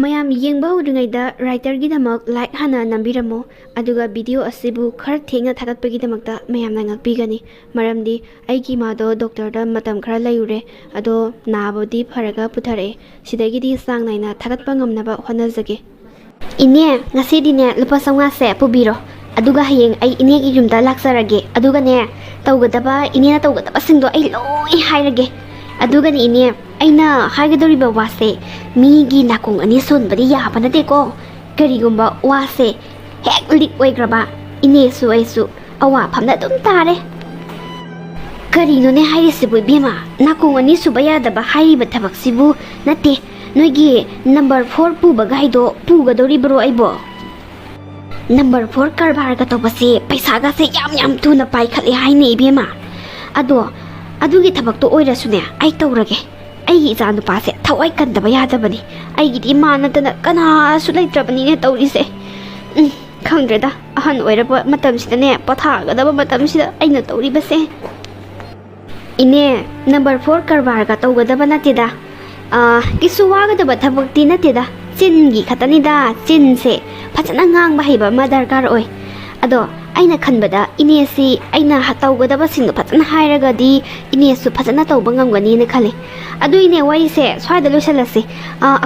ꯃꯌꯥꯝ ꯌꯦꯡꯕ ꯍꯧꯗ꯭ꯔꯤꯉꯩꯗ ꯔꯥꯏꯇꯔꯒꯤꯗꯃꯛ ꯂꯥꯏꯛ ꯍꯥꯟꯅ ꯅꯝꯕꯤꯔꯝꯃꯣ ꯑꯗꯨꯒ ꯚꯤꯗꯤꯑꯣ ꯑꯁꯤꯕꯨ ꯈꯔ ꯊꯦꯡꯅ ꯊꯥꯒꯠꯄꯒꯤꯗꯃꯛꯇ ꯃꯌꯥꯝꯅ ꯉꯛꯄꯤꯒꯅꯤ ꯃꯔꯝꯗꯤ ꯑꯩꯒꯤ ꯏꯃꯥꯗꯣ ꯗꯣꯛꯇꯔꯗ ꯃꯇꯝ ꯈꯔ ꯂꯩꯔꯨꯔꯦ ꯑꯗꯣ ꯅꯥꯕꯗꯤ ꯐꯔꯒ ꯄꯨꯊꯔꯛꯑꯦ ꯁꯤꯗꯒꯤꯗꯤ ꯆꯥꯡ ꯅꯥꯏꯅ ꯊꯥꯒꯠꯄ ꯉꯝꯅꯕ ꯍꯣꯠꯅꯖꯒꯦ ꯏꯅꯦ ꯉꯁꯤꯗꯤꯅꯦ ꯂꯨꯄꯥ 500ꯁꯦ ꯄꯨꯕꯤꯔꯣ ꯑꯗꯨꯒ ꯍꯌꯦꯡ ꯑꯩ ꯏꯅꯦꯒꯤ ꯌꯨꯝꯗ ꯂꯥꯛꯆꯔꯒꯦ ꯑꯗꯨꯒꯅꯦ ꯇꯧꯒꯗꯕ ꯏꯅꯦꯅ ꯇꯧꯒꯗꯕꯁꯤꯡꯗꯣ ꯑꯩ ꯂꯣꯏ ꯍꯥꯏꯔꯒꯦ ꯑꯗꯨꯒꯅꯦ ꯏꯅꯦ ꯑꯩꯅ ꯍꯥꯏꯒꯗꯧꯔꯤꯕ ꯋꯥꯁꯦ ꯃꯤꯒꯤ ꯅꯥꯀꯣꯡ ꯑꯅꯤ ꯁꯣꯟꯕꯗꯤ ꯌꯥꯕ ꯅꯠꯇꯦꯀꯣ ꯀꯔꯤꯒꯨꯝꯕ ꯋꯥꯁꯦ ꯍꯦꯛ ꯂꯤꯛ ꯑꯣꯏꯈ꯭ꯔꯕ ꯏꯅꯦꯁꯨ ꯑꯩꯁꯨ ꯑꯋꯥꯐꯝꯗ ꯑꯗꯨꯝ ꯇꯥꯔꯦ ꯀꯔꯤꯅꯣꯅꯦ ꯍꯥꯏꯔꯤꯁꯤꯕꯨ ꯏꯕꯦꯝꯃ ꯅꯥꯀꯣꯡ ꯑꯅꯤ ꯁꯨꯕ ꯌꯥꯗꯕ ꯍꯥꯏꯔꯤꯕ ꯊꯕꯛꯁꯤꯕꯨ ꯅꯠꯇꯦ ꯅꯣꯏꯒꯤ ꯅꯝꯕꯔ 4 ꯄꯨꯕ ꯒꯥꯏꯗꯣ ꯄꯨꯒꯗꯧꯔꯤꯕ꯭ꯔꯣ ꯑꯩꯕꯣ ꯅꯝꯕꯔ 4 ꯀꯔꯕꯥꯔꯒ ꯇꯧꯕꯁꯦ ꯄꯩꯁꯥꯒꯁꯦ ꯌꯥꯝ ꯊꯨꯅ ꯄꯥꯏꯈꯠꯂꯦ ꯍꯥꯏꯅꯦ ꯏꯕꯦꯝꯃ ꯑꯗꯣ ꯑꯗꯨꯒꯤ ꯊꯕꯛꯇꯣ ꯑꯣꯏꯔꯁꯨꯅꯦ ꯑꯩ ꯇꯧꯔꯒꯦ ꯑꯩꯒꯤ ꯏꯆꯥ ꯅꯨꯄꯥꯁꯦ ꯊꯋꯥꯏ ꯀꯟꯗꯕ ꯌꯥꯗꯕꯅꯤ ꯑꯩꯒꯤꯗꯤ ꯃꯥ ꯅꯠꯇꯅ ꯀꯅꯥꯁꯨ ꯂꯩꯇ꯭ꯔꯕꯅꯤꯅꯦ ꯇꯧꯔꯤꯁꯦ ꯈꯪꯗ꯭ꯔꯦꯗ ꯑꯍꯟ ꯑꯣꯏꯔꯕ ꯃꯇꯝꯁꯤꯗꯅꯦ ꯄꯣꯊꯥꯒꯗꯕ ꯃꯇꯝꯁꯤꯗ ꯑꯩꯅ ꯇꯧꯔꯤꯕꯁꯦ ꯏꯅꯦ ꯅꯝꯕꯔ 4 ꯀꯔꯕꯥꯔꯒ ꯇꯧꯒꯗꯕ ꯅꯠꯇꯦꯗ ꯀꯩꯁꯨ ꯋꯥꯒꯗꯕ ꯊꯕꯛꯇꯤ ꯅꯠꯇꯦꯗ ꯆꯤꯟꯒꯤ ꯈꯛꯇꯅꯤꯗ ꯆꯤꯟꯁꯦ ꯐꯖꯅ ꯉꯥꯡꯕ ꯍꯩꯕ ꯑꯃ ꯗꯔꯀꯥꯔ ꯑꯣꯏ ꯑꯗꯣ ꯑꯩꯅ ꯈꯟꯕꯗ ꯏꯅꯦꯁꯤ ꯑꯩꯅ ꯇꯧꯒꯗꯕꯁꯤꯡꯗꯣ ꯐꯖꯅ ꯍꯥꯏꯔꯒꯗꯤ ꯏꯅꯦꯁꯨ ꯐꯖꯅ ꯇꯧꯕ ꯉꯝꯒꯅꯤꯅ ꯈꯜꯂꯤ ꯑꯗꯨ ꯏꯅꯦ ꯋꯥꯔꯤꯁꯦ ꯁ꯭ꯋꯥꯏꯗ ꯂꯣꯏꯁꯤꯜꯂꯁꯤ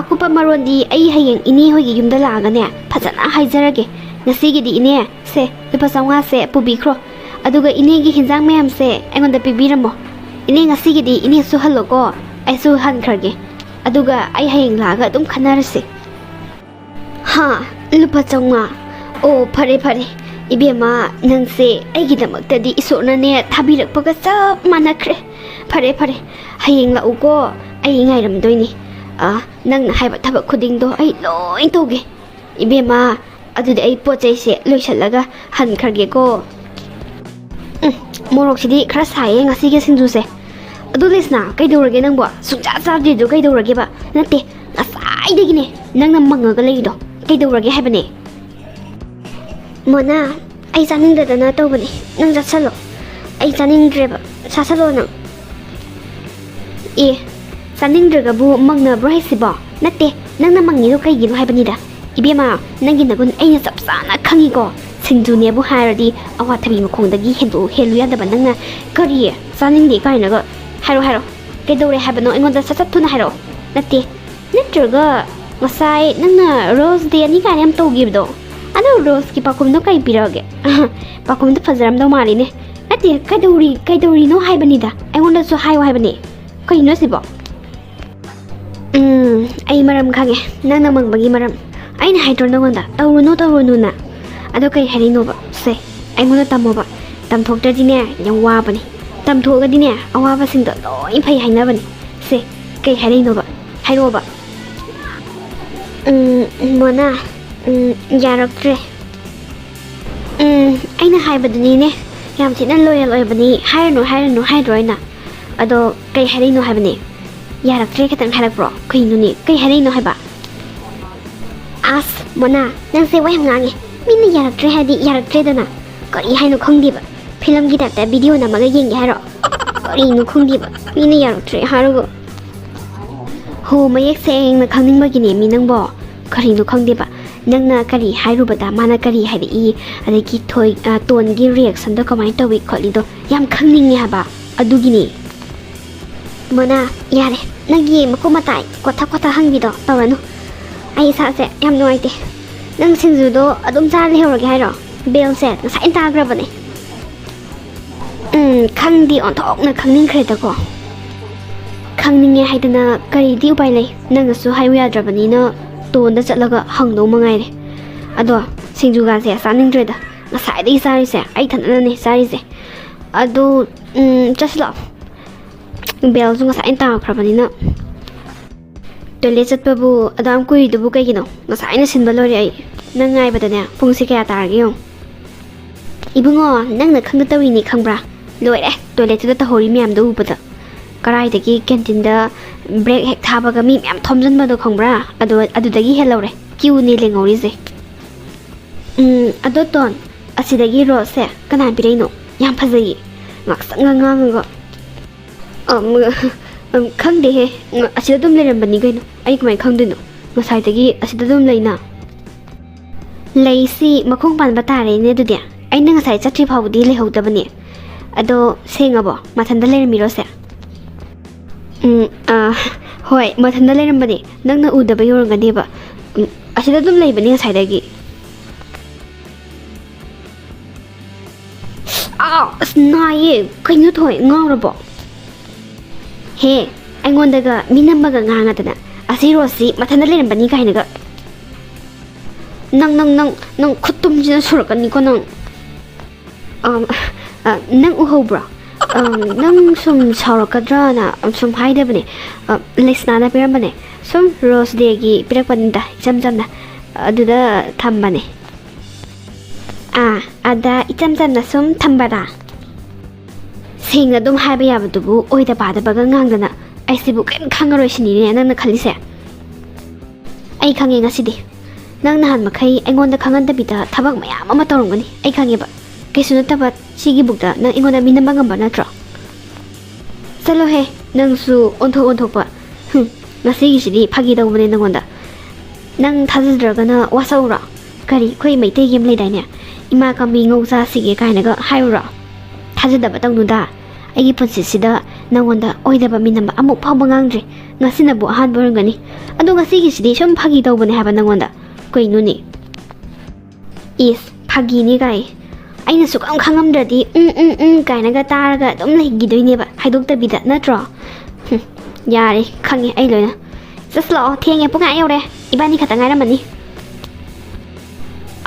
ꯑꯀꯨꯞꯄ ꯃꯔꯣꯟꯗꯤ ꯑꯩ ꯍꯌꯦꯡ ꯏꯅꯦ ꯍꯣꯏꯒꯤ ꯌꯨꯝꯗ ꯂꯥꯛꯑꯒꯅꯦ ꯐꯖꯅ ꯍꯥꯏꯖꯔꯒꯦ ꯉꯁꯤꯒꯤꯗꯤ ꯏꯅꯦ ꯁꯦ ꯂꯨꯄꯥ 500ꯁꯦ ꯄꯨꯕꯤꯈ꯭ꯔꯣ ꯑꯗꯨꯒ ꯏꯅꯦꯒꯤ ꯍꯤꯟꯖꯥꯡ ꯃꯌꯥꯝꯁꯦ ꯑꯩꯉꯣꯟꯗ ꯄꯤꯕꯤꯔꯝꯃꯣ ꯏꯅꯦ ꯉꯁꯤꯒꯤꯗꯤ ꯏꯅꯦꯁꯨ ꯍꯜꯂꯣꯀꯣ ꯑꯩꯁꯨ ꯍꯟꯈ꯭ꯔꯒꯦ ꯑꯗꯨꯒ ꯑꯩ ꯍꯌꯦꯡ ꯂꯥꯛꯑꯒ ꯑꯗꯨꯝ ꯈꯟꯅꯔꯁꯤ ꯍꯥ ꯂꯨꯄꯥ 500 ꯑꯣ ꯐꯔꯦ ꯐꯔꯦ 이비엠아 ꯅꯪꯁꯦ ꯑꯩꯒꯤꯗꯃꯛꯇꯗꯤ ꯏꯁꯣꯔꯅꯅꯦ ꯊꯥꯕꯤꯔꯛꯄꯒ ꯆꯞ ꯃꯥꯟꯅꯈ꯭ꯔꯦ ꯐꯔꯦ ꯐꯔꯦ ꯍꯌꯦꯡ ꯂꯥꯛꯎꯀꯣ ꯑꯩ ꯉꯥꯏꯔꯝꯗꯣꯏꯅꯤ ꯅꯪꯅ ꯍꯥꯏꯕ ꯊꯕꯛ ꯈꯨꯗꯤꯡꯗꯣ ꯑꯩ ꯂꯣꯏ ꯇꯧꯒꯦ 이비엠아 ꯑꯗꯨꯗꯤ ꯑꯩ ꯄꯣꯠꯆꯩꯁꯦ ꯂꯣꯏꯁꯜꯂꯒ ꯍꯟꯈ꯭ꯔꯒꯦꯀꯣ ꯃꯣꯔꯣꯛꯁꯤꯗꯤ ꯈꯔ ꯁꯥꯏꯌꯦ ꯉꯁꯤꯒꯤ ꯁꯤꯡꯖꯨꯁꯦ ꯑꯗꯨ ꯂꯤꯁꯅꯥ ꯀꯩꯗꯧꯔꯒꯦ ꯅꯪꯕꯣ ꯁꯨꯡꯆꯥ ꯆꯥꯗ꯭ꯔꯤꯗꯣ ꯀꯩꯗꯧꯔꯒꯦꯕ ꯅꯠꯇꯦ ꯉꯁꯥꯏꯗꯒꯤꯅꯦ ꯅꯪꯅ ꯃꯪꯉꯒ ꯂꯩꯔꯤꯗꯣ ꯀꯩꯗꯧꯔꯒꯦ ꯍꯥꯏꯕꯅꯦ ꯃꯣꯅꯥ ꯑꯩ ꯆꯥꯅꯤꯡꯗꯗꯅ ꯇꯧꯕꯅꯤ ꯅꯪ ꯆꯠꯁꯜꯂꯣ ꯑꯩ ꯆꯥꯅꯤꯡꯗ꯭ꯔꯦꯕ ꯆꯥꯁꯜꯂꯣ ꯅꯪ ꯆꯥꯅꯤꯡꯗ꯭ꯔꯒꯕꯨ ꯃꯪꯅꯕ꯭ꯔꯣ ꯍꯥꯏꯁꯤꯕꯣ ꯅꯠꯇꯦ ꯅꯪꯅ ꯃꯪꯉꯤꯗꯣ ꯀꯩꯒꯤꯅꯣ ꯍꯥꯏꯕꯅꯤꯗ 이비엠아 ꯅꯪꯒꯤ ꯅꯒꯨꯟ ꯑꯩꯅ ꯆꯞ ꯆꯥꯅ ꯈꯪꯉꯤꯀꯣ ꯁꯤꯡꯖꯨꯅꯦꯕꯨ ꯍꯥꯏꯔꯗꯤ ꯑꯋꯥꯊꯕꯤ ꯃꯈꯣꯡꯗꯒꯤ ꯍꯦꯜꯂꯨ ꯌꯥꯗꯕ ꯅꯪꯅ ꯀꯔꯤ ꯆꯥꯅꯤꯡꯗꯦ ꯀꯥꯏꯅꯒ ꯍꯥꯏꯔꯣ ꯀꯩꯗꯧꯔꯦ ꯍꯥꯏꯕꯅꯣ ꯑꯩꯉꯣꯟꯗ ꯁꯠ ꯊꯨꯅ ꯍꯥꯏꯔꯛꯑꯣ ꯅꯠꯇꯦ ꯅꯠꯇ꯭ꯔꯒ ꯉꯁꯥꯏ ꯅꯪꯅ ꯔꯣꯁ ꯗꯦ 2 ꯀꯥꯏꯅ ꯌꯥꯝ ꯇꯧꯈꯤꯕꯗꯣ ꯑꯗꯣ ꯔꯣꯁꯀꯤ ꯄꯥꯈꯨꯝꯗꯣ ꯀꯩ ꯄꯤꯔꯛꯑꯒꯦ ꯄꯥꯈꯨꯝꯗꯣ ꯐꯖꯔꯝꯗꯧ ꯃꯥꯜꯂꯤꯅꯦ ꯅꯠꯇꯦ ꯀꯩꯗꯧꯔꯤꯅꯣ ꯍꯥꯏꯕꯅꯤꯗ ꯑꯩꯉꯣꯟꯗꯁꯨ ꯍꯥꯏꯌꯣ ꯍꯥꯏꯕꯅꯦ ꯀꯩꯅꯣ ꯁꯤꯕꯣ ꯑꯩ ꯃꯔꯝ ꯈꯪꯉꯦ ꯅꯪꯅ ꯃꯪꯕꯒꯤ ꯃꯔꯝ ꯑꯩꯅ ꯍꯥꯏꯗ꯭ꯔꯣ ꯅꯉꯣꯟꯗ ꯇꯧꯔꯨꯅꯨꯅ ꯑꯗꯣ ꯀꯩ ꯍꯥꯏꯔꯤꯅꯣꯕ ꯁꯦ ꯑꯩꯉꯣꯟꯗ ꯇꯝꯃꯣꯕ ꯇꯝꯊꯣꯛꯇ꯭ꯔꯗꯤꯅꯦ ꯌꯥꯝ ꯋꯥꯕꯅꯤ ꯇꯝꯊꯣꯛꯑꯒꯗꯤꯅꯦ ꯑꯋꯥꯕꯁꯤꯡꯗꯣ ꯂꯣꯏ ꯐꯩ ꯍꯥꯏꯅꯕꯅꯤ ꯁꯦ ꯀꯩ ꯍꯥꯏꯔꯤꯅꯣꯕ ꯍꯥꯏꯔꯛꯑꯣꯕ ꯃꯣꯅꯥ ꯌꯥꯔꯛꯇ꯭ꯔꯦ ꯑꯩꯅ ꯍꯥꯏꯕꯗꯨꯅꯤꯅꯦ ꯌꯥꯝ ꯊꯤꯅ ꯂꯣꯌꯦꯜ ꯑꯣꯏꯕꯅꯤ ꯍꯥꯏꯔꯅꯨ ꯍꯥꯏꯗ꯭ꯔꯣ ꯑꯩꯅ ꯑꯗꯣ ꯀꯩ ꯍꯥꯏꯔꯤꯅꯣ ꯍꯥꯏꯕꯅꯦ ꯌꯥꯔꯛꯇ꯭ꯔꯦ ꯈꯤꯇꯪ ꯍꯥꯏꯔꯛꯄ꯭ꯔꯣ ꯀꯩꯅꯣꯅꯦ ꯀꯩ ꯍꯥꯏꯔꯤꯅꯣ ꯍꯥꯏꯕ ꯑꯁ ꯃꯣꯅꯥ ꯅꯪꯁꯦ ꯋꯥ ꯌꯥꯝ ꯉꯥꯡꯉꯦ ꯃꯤꯅ ꯌꯥꯔꯛꯇ꯭ꯔꯦ ꯍꯥꯏꯗꯤ ꯌꯥꯔꯛꯇ꯭ꯔꯦꯗꯅ ꯀꯔꯤ ꯍꯥꯏꯅꯣ ꯈꯪꯗꯦꯕ ꯐꯤꯂꯝꯒꯤ ꯇꯥꯏꯞꯇ ꯚꯤꯗꯤꯑꯣ ꯅꯝꯃꯒ ꯌꯦꯡꯒꯦ ꯍꯥꯏꯔꯣ ꯀꯔꯤꯅꯣ ꯈꯪꯗꯦꯕ ꯃꯤꯅ ꯌꯥꯔꯛꯇ꯭ꯔꯦ ꯍꯥꯏꯔꯒ ꯍꯣ ꯃꯌꯦꯛ ꯁꯦꯡꯅ ꯈꯪꯅꯤꯡꯕꯒꯤꯅꯦ ꯃꯤ ꯅꯪꯕꯣ ꯀꯔꯤꯅꯣ ꯈꯪꯗꯦꯕ ꯅꯪꯅ ꯀꯔꯤ ꯍꯥꯏꯔꯨꯕꯗ ꯃꯥꯅ ꯀꯔꯤ ꯍꯥꯏꯔꯛꯏ ꯑꯗꯒꯤ ꯇꯣꯟꯒꯤ ꯔꯤꯌꯦꯛꯁꯟꯗꯣ ꯀꯃꯥꯏꯅ ꯇꯧꯏ ꯈꯣꯠꯂꯤꯗꯣ ꯌꯥꯝ ꯈꯪꯅꯤꯡꯉꯦ ꯍꯥꯏꯕ ꯑꯗꯨꯒꯤꯅꯦ ꯃꯣꯅꯥ ꯌꯥꯔꯦ ꯅꯪꯒꯤ ꯃꯀꯨꯞ ꯃꯇꯥꯏ ꯀꯣꯊ ꯍꯪꯕꯤꯗꯣ ꯇꯧꯔꯅꯨ ꯑꯩ ꯏꯁꯥꯁꯦ ꯌꯥꯝ ꯅꯨꯡꯉꯥꯏꯇꯦ ꯅꯪ ꯁꯤꯡꯖꯨꯗꯣ ꯑꯗꯨꯝ ꯆꯥꯔ ꯂꯩꯍꯧꯔꯒꯦ ꯍꯥꯏꯔꯣ ꯕꯦꯜꯁꯦ ꯉꯁꯥꯏꯅ ꯇꯥꯈ꯭ꯔꯕꯅꯦ ꯈꯪꯗꯤ ꯑꯣꯟꯊꯣꯛꯅ ꯈꯪꯅꯤꯡꯈ꯭ꯔꯦꯗꯀꯣ ꯈꯪꯅꯤꯡꯉꯦ ꯍꯥꯏꯗꯅ ꯀꯔꯤꯗꯤ ꯎꯄꯥꯏ ꯂꯩ ꯅꯪꯅꯁꯨ ꯍꯥꯏꯌꯨ ꯌꯥꯗ꯭ꯔꯕꯅꯤꯅ ꯇꯣꯟꯗ ꯆꯠꯂꯒ ꯍꯪꯗꯧ ꯃꯉꯥꯏꯔꯦ ꯑꯗꯣ ꯁꯤꯡꯖꯨꯒꯥꯁꯦ ꯆꯥꯅꯤꯡꯗ꯭ꯔꯦꯗ ꯉꯁꯥꯏꯗꯒꯤ ꯆꯥꯔꯤꯁꯦ ꯑꯩ ꯊꯟꯅꯅꯅꯦ ꯆꯥꯔꯤꯁꯦ ꯑꯗꯨ ꯆꯠꯁꯤꯜꯂꯛꯑꯣ ꯕꯦꯜꯁꯨ ꯉꯁꯥꯏꯅ ꯇꯥꯈ꯭ꯔꯕꯅꯤꯅ ꯇꯣꯏꯂꯦꯠ ꯆꯠꯄꯕꯨ ꯑꯗꯨꯝ ꯀꯨꯏꯔꯤꯗꯨꯕꯨ ꯀꯩꯒꯤꯅꯣ ꯉꯁꯥꯏꯅ ꯁꯤꯟꯕ ꯂꯣꯏꯔꯦ ꯑꯩ ꯅꯪ ꯉꯥꯏꯕꯗꯅꯦ ꯄꯨꯡꯁꯦ ꯀꯌꯥ ꯇꯥꯔꯒꯦ ꯌꯦꯡꯉꯣ 이붕어 ꯅꯪꯅ ꯈꯪꯗ ꯇꯧꯔꯤꯅꯤ ꯈꯪꯕ꯭ꯔꯥ ꯂꯣꯏꯔꯦ ꯇꯣꯏꯂꯦꯠꯇꯨꯗ ꯇꯧꯍꯧꯔꯤ ꯃꯌꯥꯝꯗꯣ ꯎꯕꯗ ꯀꯔꯥꯏꯗꯒꯤ ꯀꯦꯟꯇꯤꯟꯗ ꯕ꯭ꯔꯦꯛ ꯍꯦꯛ ꯊꯥꯕꯒ ꯃꯤ ꯃꯌꯥꯝ ꯊꯣꯝꯖꯤꯟꯕꯗꯣ ꯈꯪꯕ꯭ꯔꯥ ꯑꯗꯨꯗꯒꯤ ꯍꯦꯜꯍꯧꯔꯦ ꯀ꯭ꯌꯨꯅꯦ ꯂꯦꯡꯍꯧꯔꯤꯁꯦ ꯑꯗꯣ ꯇꯣꯟ ꯑꯁꯤꯗꯒꯤ ꯔꯣꯁꯁꯦ ꯀꯅꯥ ꯄꯤꯔꯛꯏꯅꯣ ꯌꯥꯝ ꯐꯖꯩꯌꯦ ꯉꯥꯛꯁꯪꯒ ꯉꯥꯡꯉꯒ ꯈꯪꯗꯦꯍꯦ ꯑꯁꯤꯗ ꯑꯗꯨꯝ ꯂꯩꯔꯝꯕꯅꯤ ꯀꯩꯅꯣ ꯑꯩ ꯀꯃꯥꯏꯅ ꯈꯪꯗꯣꯏꯅꯣ ꯉꯁꯥꯏꯗꯒꯤ ꯑꯁꯤꯗ ꯑꯗꯨꯝ ꯂꯩꯅ ꯂꯩꯁꯤ ꯃꯈꯣꯡ ꯄꯥꯟꯕ ꯇꯥꯔꯦꯅꯦ ꯑꯗꯨꯗꯤ ꯑꯩꯅ ꯉꯁꯥꯏ ꯆꯠꯇ꯭ꯔꯤ ꯐꯥꯎꯕꯗꯤ ꯂꯩꯍꯧꯗꯕꯅꯦ ꯑꯗꯣ ꯁꯦꯡꯉꯕꯣ ꯃꯊꯟꯗ ꯂꯩꯔꯝꯃꯤꯔꯣꯁꯦ ꯍꯣꯏ ꯃꯊꯟꯗ ꯂꯩꯔꯝꯕꯅꯦ ꯅꯪꯅ ꯎꯗꯕ ꯌꯧꯔꯝꯒꯅꯦꯕ ꯑꯁꯤꯗ ꯑꯗꯨꯝ ꯂꯩꯕꯅꯦ ꯉꯁꯥꯏꯗꯒꯤ ꯑꯁ ꯅꯥꯏꯌꯦ ꯀꯩꯅꯣ ꯊꯣꯏ ꯉꯥꯎꯔꯕꯣ ꯍꯦ ꯑꯩꯉꯣꯟꯗꯒ ꯃꯤꯅꯝꯃꯒ ꯉꯥꯡꯉꯗꯅ ꯑꯁꯤ ꯔꯣꯁꯁꯤ ꯃꯊꯟꯗ ꯂꯩꯔꯝꯕꯅꯤ ꯀꯥꯏꯅꯒ ꯅꯪ ꯈꯨꯠꯇꯨꯝꯁꯤꯅ ꯁꯨꯔꯛꯀꯅꯤꯀꯣ ꯅꯪ ꯎꯍꯧꯕ꯭ꯔꯣ ꯅꯪ ꯁꯨꯝ ꯁꯥꯎꯔꯛꯀꯗ꯭ꯔꯥꯅ ꯁꯨꯝ ꯍꯥꯏꯗꯕꯅꯦ ꯂꯩꯁꯅꯥꯅ ꯄꯤꯔꯝꯕꯅꯦ ꯁꯨꯝ ꯔꯣꯁ ꯗꯦꯒꯤ ꯄꯤꯔꯛꯄꯅꯤꯗ ꯏꯆꯝ ꯆꯝꯅ ꯑꯗꯨꯗ ꯊꯝꯕꯅꯦ ꯑꯗ ꯏꯆꯝ ꯆꯝꯅ ꯁꯨꯝ ꯊꯝꯕꯔꯥ ꯁꯦꯡꯅ ꯑꯗꯨꯝ ꯍꯥꯏꯕ ꯌꯥꯕꯗꯨꯕꯨ ꯑꯣꯏꯗ ꯄꯥꯗꯕꯒ ꯉꯥꯡꯗꯅ ꯑꯩꯁꯤꯕꯨ ꯀꯔꯤꯝ ꯈꯪꯉꯔꯣꯏ ꯁꯤꯅꯤꯅꯦ ꯅꯪꯅ ꯈꯜꯂꯤꯁꯦ ꯑꯩ ꯈꯪꯉꯦ ꯉꯁꯤꯗꯤ ꯅꯪ ꯅꯍꯥꯟ ꯃꯈꯩ ꯑꯩꯉꯣꯟꯗ ꯈꯪꯍꯟꯗꯕꯤꯗ ꯊꯕꯛ ꯃꯌꯥꯝ ꯑꯃ ꯇꯧꯔꯝꯒꯅꯤ ꯑꯩ ꯈꯪꯉꯦꯕ ꯀꯩꯁꯨ ꯅꯠꯇꯕ ꯁꯤꯒꯤ ꯕꯨꯛꯇ ꯅꯪ ꯑꯩꯉꯣꯟꯗ ꯃꯤꯅꯝꯕ ꯉꯝꯕ ꯅꯠꯇ꯭ꯔꯣ ꯆꯠꯂꯣꯍꯦ ꯅꯪꯁꯨ ꯑꯣꯟꯊꯣꯛꯄ ꯉꯁꯤꯒꯤꯁꯤꯗꯤ ꯐꯥꯒꯤ ꯇꯧꯕꯅꯦ ꯅꯪꯉꯣꯟꯗ ꯅꯪ ꯊꯥꯖꯗ꯭ꯔꯒꯅ ꯋꯥꯁꯛꯎꯔꯣ ꯀꯔꯤ ꯑꯩꯈꯣꯏ ꯃꯩꯇꯩꯒꯤ ꯑꯃ ꯂꯩꯗꯥꯏꯅꯦ ꯏꯃꯥ ꯀꯝꯕꯤ ꯉꯧ ꯆꯥꯁꯤꯒꯦ ꯀꯥꯏꯅꯒ ꯍꯥꯏꯔꯨꯔꯣ ꯊꯥꯖꯗꯕ ꯇꯧꯅꯨꯗ ꯑꯩꯒꯤ ꯄꯨꯟꯁꯤꯁꯤꯗ ꯅꯪꯉꯣꯟꯗ ꯑꯣꯏꯗꯕ ꯃꯤꯅꯝꯕ ꯑꯃꯨꯛ ꯐꯥꯎꯕ ꯉꯥꯡꯗ꯭ꯔꯤ ꯉꯁꯤꯅꯕꯨ ꯑꯍꯥꯟꯕ ꯑꯣꯏꯔꯝꯒꯅꯤ ꯑꯗꯣ ꯉꯁꯤꯒꯤꯁꯤꯗꯤ ꯁꯨꯝ ꯐꯥꯒꯤ ꯇꯧꯕꯅꯦ ꯍꯥꯏꯕ ꯅꯪꯉꯣꯟꯗ ꯀꯩꯅꯣꯅꯦ ꯏꯁ ꯐꯥꯒꯤꯅꯤ ꯀꯥꯏ ꯑꯩꯅ ꯁꯨꯛꯈꯪ ꯈꯪꯉꯝꯗ꯭ꯔꯗꯤ ꯀꯥꯏꯅꯒ ꯇꯥꯔꯒ ꯑꯗꯨꯝ ꯂꯩꯈꯤꯗꯣꯏꯅꯦꯕ ꯍꯥꯏꯗꯣꯛꯇꯕꯤꯗ ꯅꯠꯇ꯭ꯔꯣ ꯌꯥꯔꯦ ꯈꯪꯉꯦ ꯑꯩ ꯂꯣꯏꯅ ꯆꯠꯂꯛꯑꯣ ꯊꯦꯡꯉꯦ ꯄꯨꯡ ꯉꯥ ꯌꯧꯔꯦ ꯏꯕꯥꯅꯤ ꯈꯛꯇ ꯉꯥꯏꯔꯝꯃꯅꯤ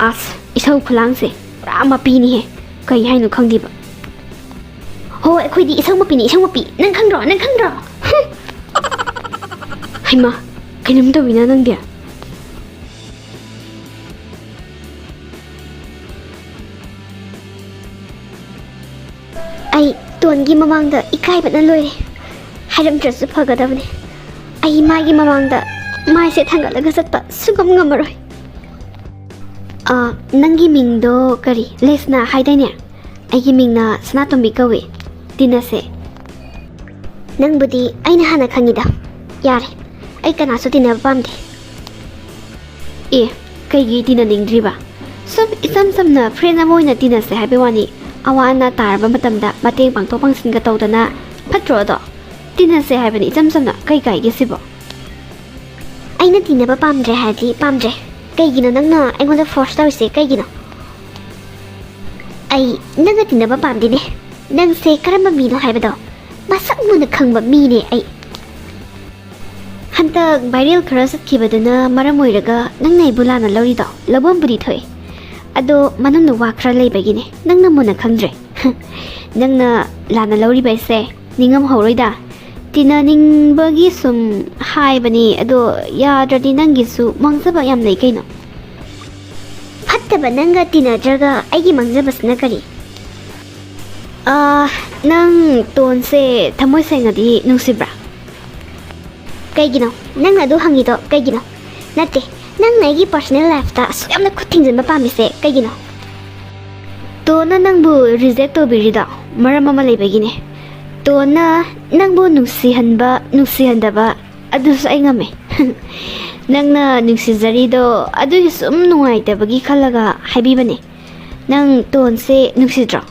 ꯑꯁ ꯏꯁꯧ ꯈꯨꯂꯥꯡꯁꯦ ꯄꯨꯔꯥ ꯃꯄꯤꯅꯤꯍꯦ ꯀꯩ ꯍꯥꯏꯅꯣ ꯈꯪꯗꯦꯕ ꯍꯣꯏ ꯑꯩꯈꯣꯏꯗꯤ ꯏꯁꯧ ꯃꯄꯤꯅꯤ ꯏꯁꯧ ꯃꯄꯤ ꯅꯪ ꯈꯪꯗ꯭ꯔꯣ ꯍꯩꯃꯥ ꯀꯩꯅꯣꯝ ꯇꯧꯋꯤꯅ ꯅꯪꯗꯤ ꯑꯩ ꯇꯣꯟꯒꯤ ꯃꯃꯥꯡꯗ ꯏꯀꯥꯏꯕꯅ ꯂꯣꯏꯔꯦ ꯍꯥꯏꯔꯝꯗ꯭ꯔꯁꯨ ꯐꯒꯗꯕꯅꯤ ꯑꯩ ꯃꯥꯒꯤ ꯃꯃꯥꯡꯗ ꯃꯥꯏꯁꯦ ꯊꯥꯡꯒꯠꯂꯒ ꯆꯠꯄ ꯁꯨꯡꯉꯝ ꯉꯝꯃꯔꯣꯏ ꯅꯪꯒꯤ ꯃꯤꯡꯗꯣ ꯀꯔꯤ ꯂꯦꯁꯅꯥ ꯍꯥꯏꯗꯥꯏꯅꯦ ꯑꯩꯒꯤ ꯃꯤꯡꯅ ꯁꯅꯥꯇꯣꯝꯕꯤ ꯀꯧꯏ ꯇꯤꯟꯅꯁꯦ ꯅꯪꯕꯨꯗꯤ ꯑꯩꯅ ꯍꯥꯟꯅ ꯈꯪꯉꯤꯗ ꯌꯥꯔꯦ ꯑꯩ ꯀꯅꯥꯁꯨ ꯇꯤꯟꯅꯕ ꯄꯥꯝꯗꯦ ꯀꯩꯒꯤ ꯇꯤꯟꯅꯅꯤꯡꯗ꯭ꯔꯤꯕ ꯁꯨꯝ ꯏꯆꯝ ꯆꯝꯅ ꯐ꯭ꯔꯦꯟ ꯑꯃ ꯑꯣꯏꯅ ꯇꯤꯟꯅꯁꯦ ꯍꯥꯏꯕꯩ ꯋꯥꯅꯤ ꯑꯋꯥ ꯑꯅꯥ ꯇꯥꯔꯕ ꯃꯇꯝꯗ ꯃꯇꯦꯡ ꯄꯥꯡꯊꯣꯛ ꯄꯥꯡꯁꯤꯟꯒ ꯇꯧꯗꯅ ꯐꯠꯇ꯭ꯔꯣ ꯑꯗꯣ ꯇꯤꯟꯅꯁꯦ ꯍꯥꯏꯕꯅꯤ ꯏꯆꯝ ꯆꯝꯅ ꯀꯩ ꯀꯥꯏꯒꯦ ꯁꯤꯕꯣ ꯑꯩꯅ ꯇꯤꯟꯅꯕ ꯄꯥꯝꯗ꯭ꯔꯦ ꯍꯥꯏꯔꯗꯤ ꯄꯥꯝꯗ꯭ꯔꯦ ꯀꯩꯒꯤꯅꯣ ꯅꯪꯅ ꯑꯩꯉꯣꯟꯗ ꯐꯣꯔꯁ ꯇꯧꯔꯤꯁꯦ ꯀꯩꯒꯤꯅꯣ ꯑꯩ ꯅꯪꯒ ꯇꯤꯟꯅꯕ ꯄꯥꯝꯗꯦꯅꯦ ꯅꯪꯁꯦ ꯀꯔꯝꯕ ꯃꯤꯅꯣ ꯍꯥꯏꯕꯗꯣ ꯃꯁꯛ ꯃꯨꯟꯅ ꯈꯪꯕ ꯃꯤꯅꯦ ꯑꯩ ꯍꯟꯗꯛ ꯚꯥꯏꯔꯦꯜ ꯈꯔ ꯆꯠꯈꯤꯕꯗꯨꯅ ꯃꯔꯝ ꯑꯣꯏꯔꯒ ꯅꯪꯅ ꯑꯩꯕꯨ ꯂꯥꯟꯅ ꯂꯧꯔꯤꯗꯣ ꯂꯧꯕꯝꯕꯨꯗꯤ ꯊꯣꯛꯑꯦ ꯑꯗꯣ ꯃꯅꯨꯡꯗ ꯋꯥ ꯈꯔ ꯂꯩꯕꯒꯤꯅꯦ ꯅꯪꯅ ꯃꯨꯟꯅ ꯈꯪꯗ꯭ꯔꯦ ꯅꯪꯅ ꯂꯥꯟꯅ ꯂꯧꯔꯤꯕ ꯑꯩꯁꯦ ꯅꯤꯡꯉꯝꯍꯧꯔꯣꯏꯗ ꯇꯤꯟꯅꯅꯤꯡꯕꯒꯤ ꯁꯨꯝ ꯍꯥꯏꯕꯅꯤ ꯑꯗꯣ ꯌꯥꯗ꯭ꯔꯗꯤ ꯅꯪꯒꯤꯁꯨ ꯃꯥꯡꯖꯕ ꯌꯥꯝ ꯂꯩ ꯀꯩꯅꯣ ꯐꯠꯇꯕ ꯅꯪꯒ ꯇꯤꯟꯅꯗ꯭ꯔꯒ ꯑꯩꯒꯤ ꯃꯥꯡꯖꯕꯁꯤꯅ ꯀꯔꯤ ꯅꯪ ꯇꯣꯟꯁꯦ ꯊꯃꯣꯏ ꯁꯦꯡꯅꯗꯤ ꯅꯨꯡꯁꯤꯕ꯭ꯔꯥ ꯀꯩꯒꯤꯅꯣ ꯅꯪꯅ ꯑꯗꯨ ꯍꯪꯉꯤꯗꯣ ꯀꯩꯒꯤꯅꯣ ꯅꯠꯇꯦ ꯅꯪꯅ ꯑꯩꯒꯤ ꯄꯔꯁꯣꯅꯦꯜ ꯂꯥꯏꯐꯇ ꯑꯁꯨꯛ ꯌꯥꯝꯅ ꯈꯨꯠ ꯊꯤꯡꯖꯤꯟꯕ ꯄꯥꯝꯃꯤꯁꯦ ꯀꯩꯒꯤꯅꯣ ꯇꯣꯟꯅ ꯅꯪꯕꯨ ꯔꯤꯖꯦꯛ ꯇꯧꯕꯤꯔꯤꯗꯣ ꯃꯔꯝ ꯑꯃ ꯂꯩꯕꯒꯤꯅꯦ ꯇꯣꯟꯅ ꯅꯪꯕꯨ ꯅꯨꯡꯁꯤꯍꯟꯕ ꯅꯨꯡꯁꯤꯍꯟꯗꯕ ꯑꯗꯨꯁꯨ ꯑꯩ ꯉꯝꯃꯦ ꯅꯪꯅ ꯅꯨꯡꯁꯤꯖꯔꯤꯗꯣ ꯑꯗꯨꯒꯤ ꯁꯨꯝ ꯅꯨꯡꯉꯥꯏꯇꯕꯒꯤ ꯈꯜꯂꯒ ꯍꯥꯏꯕꯤꯕꯅꯦ ꯅꯪ ꯇꯣꯟꯁꯦ ꯅꯨꯡꯁꯤꯗ꯭ꯔꯣ